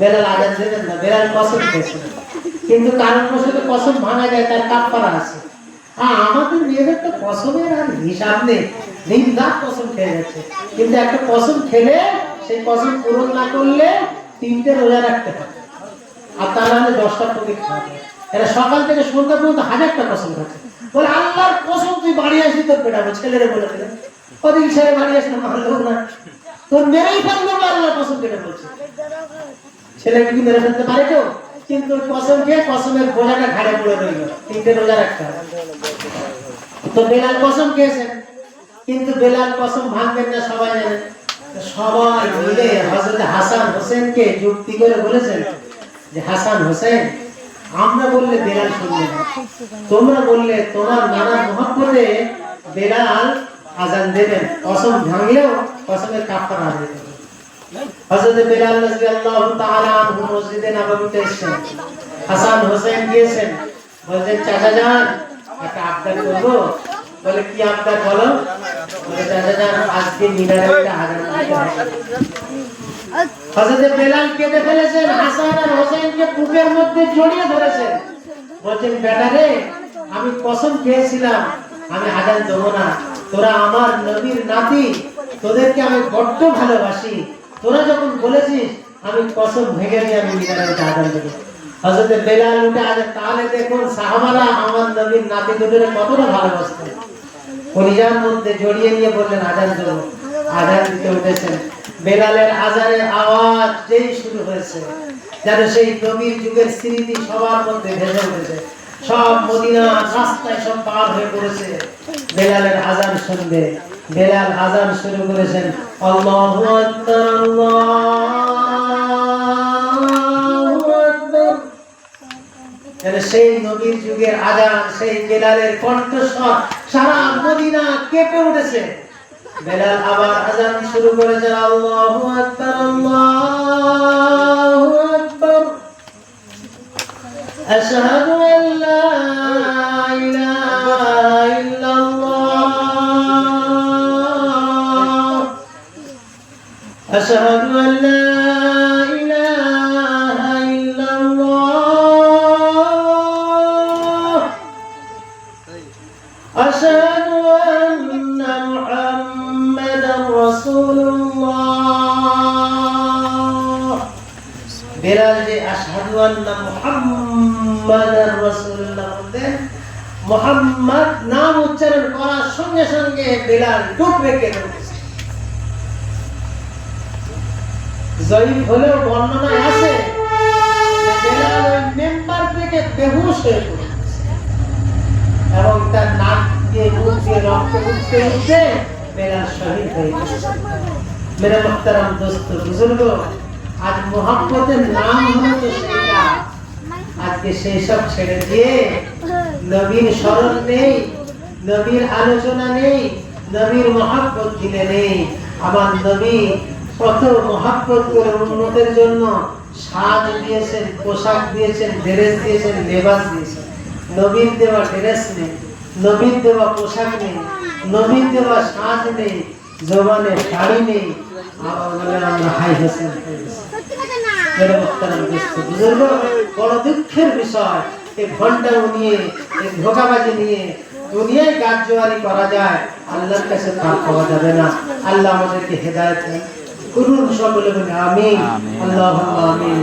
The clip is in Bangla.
বেলাল আজান দেবেন না, বেলাল কসম খেয়েছেন, কিন্তু কারণবশত কসম ভাঙা যায়, তার কাফারা আছে। আমাদের মেয়েদের তো কসমের আর হিসাব নেই, দিন রাত কসম খেয়ে যাচ্ছে, কিন্তু একটা কসম খেলে সেই কসম পূরণ না করলে 3টে রোজা রাখতে হয়, আর তা নাহলে 10টা প্রতি খাওয়াবে। এরা সকাল থেকে সন্ধ্যা পর্যন্ত 1000টা কসম খাচ্ছে, বলে আল্লাহর কসম তুই বাড়ি আসি তোর পেটাবো, ছেলেরে বলে দিলেন কদিন ছেলে বাড়ি আসলে মানলো না, তোর মেরেই ফেললো, আল্লাহর কসম কেটে বলছে। ছেলে কি মেরে ফেলতে পারে কেউ? কিন্তু কসম খেয়ে কসমের বোঝাটা ঘাড়ে পড়ে রইল, 3টে রোজা রাখতে হবে। তো বেলাল কসম খেয়েছেন, কিন্তু বেলাল কসম ভাঙবেন না সবাই জানেন। সবাই মিলে হযরত হাসান হোসেনকে যুক্তি করে বলেছেন যে হাসান হোসেন, আমরা বললে বেলাল শুনবে না, তোমরা বললে তোমার নানা মহব্বতে বেলাল আজান দেবেন, কসম ভাঙলেও কসমের কাফারা আদায় করবে। হযরত বেলাল রাদিয়াল্লাহু তাআলা আনহু মসজিদে নববীতে এসেছেন, হাসান হোসেন গিয়েছেন, বলছেন চাচা যান একটা আবদার করবো। বলে কি আবদার বলো? বলে চাচা যান আজকে মিনারে একটা আজান দিতে হবে। হযরত বেলাল কেঁদে ফেলেছেন, হাসান আর হোসেনকে বুকের মধ্যে জড়িয়ে ধরেছেন, বলছেন বেটা রে, আমি কসম খেয়েছিলাম আমি আজান দেবো না, তোরা আমার নবীর নাতি, তোদেরকে আমি বড্ড ভালোবাসি, তোরা যখন বলেছিস আমি কসম ভেঙে নিয়ে আমি মিনারে আজান দেবো। হযরত বেলাল উঠে আজান, তাহলে দেখুন সাহাবারা আমার নবীর নাতি দুটোরে কতটা ভালোবাসতেন, কলিজার মধ্যে জড়িয়ে নিয়ে বললেন আজান দেবো। আজান দিতে উঠেছেন, বেলালের আজানের আওয়াজ যেই শুরু হয়েছে, যেন সেই নবীর যুগের স্মৃতি সবার মধ্যে ভেসে উঠেছে, সব মদিনা রাস্তায় সব পার হয়ে পড়েছে বেলালের আজান শুনবে। বেলাল আজান শুরু করেছেন, আল্লাহু আকবার আল্লাহু আকবার। সেই নবীর যুগের আজান, সেই বেলালের কণ্ঠস্বর সারা মদিনা কেঁপে উঠেছে। বেলাল আবার আজান শুরু করেছেন, আল্লাহু আকবার আল্লাহু আকবার, আশহাদু আন লা ইলাহা ইল্লাল্লাহ, আশহাদু আন লা ইলাহা ইল্লাল্লাহ, আশহাদু আন্না মুহাম্মাদার রাসূলুল্লাহ। বেলাল যে আশহাদু আন্না মুহাম্মাদার রাসূলুল্লাহ বলতেন, মুহাম্মদ নাম উচ্চারণ করার সঙ্গে সঙ্গে বেলাল ডুব রেখে দিয়েছে। জয়ীফ হলেও বর্ণনায় আছে যে বেলাল ওই মেম্বার থেকে বেহুশ হয়ে পড়েছে এবং তার নাক দিয়ে মুখ দিয়ে রক্ত উঠতে উঠতে বেলাল শহীদ হয়ে গেছে। মেরে মুহতারাম দোস্ত বুজুর্গ, আজ মুহাম্মদের নাম হলো তো সেটা, আজকে সেই সব ছেড়ে দিয়ে নবীর স্মরণ নেই, নবীর আলোচনা নেই, নবীর মহব্বত দিলে নেই। আমার নবী কত মহব্বত করে উম্মতের জন্য সাজ দিয়েছেন, পোশাক দিয়েছেন, ড্রেস দিয়েছেন, লেবাস দিয়েছেন। নবীর দেওয়া ড্রেস নেই, নবীর দেওয়া পোশাক নেই, নবীর দেওয়া সাজ নেই, জবানে শাড়ি নেই, আবার বলে আমরা হাই হোসেন হয়েছি। বড় দুঃখের বিষয়, এই ঘন্টাও নিয়ে, এই ধোঁকাবাজি নিয়ে দুনিয়ায় কার্যকারী করা যায়, আল্লাহর কাছে ভাগ পাওয়া যাবে না। আল্লাহ আমাদেরকে হেদায়েত করুন, সকলে বলে আমিন, আল্লাহুম্মা আমিন।